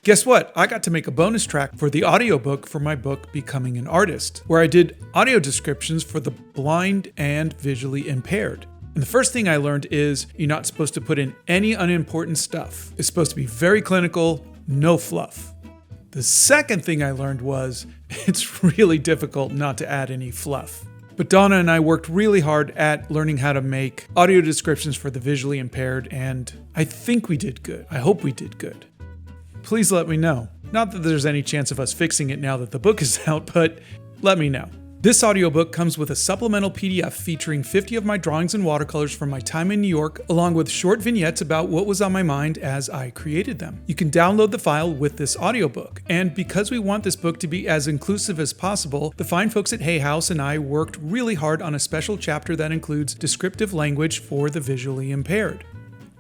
Guess what? I got to make a bonus track for the audiobook for my book, Becoming an Artist, where I did audio descriptions for the blind and visually impaired. And the first thing I learned is you're not supposed to put in any unimportant stuff. It's supposed to be very clinical, no fluff. The second thing I learned was it's really difficult not to add any fluff. But Donna and I worked really hard at learning how to make audio descriptions for the visually impaired, and I think we did good. I hope we did good. Please let me know. Not that there's any chance of us fixing it now that the book is out, but let me know. This audiobook comes with a supplemental PDF featuring 50 of my drawings and watercolors from my time in New York, along with short vignettes about what was on my mind as I created them. You can download the file with this audiobook, and because we want this book to be as inclusive as possible, the fine folks at Hay House and I worked really hard on a special chapter that includes descriptive language for the visually impaired.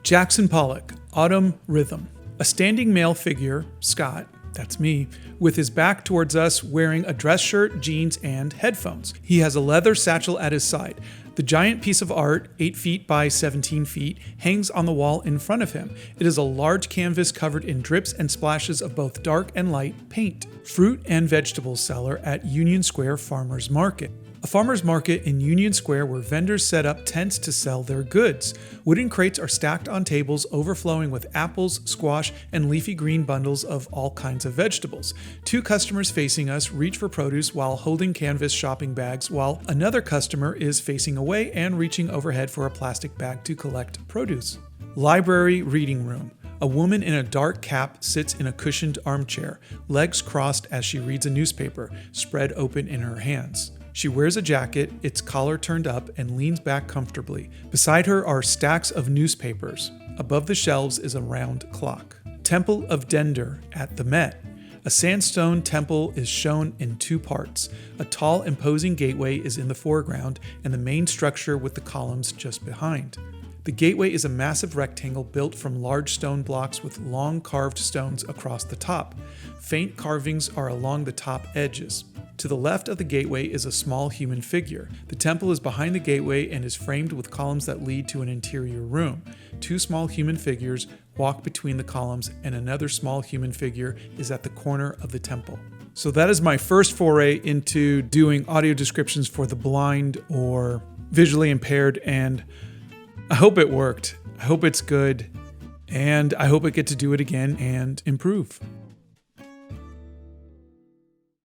Jackson Pollock, Autumn Rhythm. A standing male figure, Scott, that's me, with his back towards us wearing a dress shirt, jeans, and headphones. He has a leather satchel at his side. The giant piece of art, 8 feet by 17 feet, hangs on the wall in front of him. It is a large canvas covered in drips and splashes of both dark and light paint. Fruit and vegetable seller at Union Square Farmers Market. A farmer's market in Union Square where vendors set up tents to sell their goods. Wooden crates are stacked on tables overflowing with apples, squash, and leafy green bundles of all kinds of vegetables. 2 customers facing us reach for produce while holding canvas shopping bags, while another customer is facing away and reaching overhead for a plastic bag to collect produce. Library reading room. A woman in a dark cap sits in a cushioned armchair, legs crossed as she reads a newspaper, spread open in her hands. She wears a jacket, its collar turned up, and leans back comfortably. Beside her are stacks of newspapers. Above the shelves is a round clock. Temple of Dender at the Met. A sandstone temple is shown in 2 parts. A tall, imposing gateway is in the foreground, and the main structure with the columns just behind. The gateway is a massive rectangle built from large stone blocks with long carved stones across the top. Faint carvings are along the top edges. To the left of the gateway is a small human figure. The temple is behind the gateway and is framed with columns that lead to an interior room. 2 small human figures walk between the columns, and another small human figure is at the corner of the temple. So that is my first foray into doing audio descriptions for the blind or visually impaired, and I hope it worked. I hope it's good, and I hope I get to do it again and improve.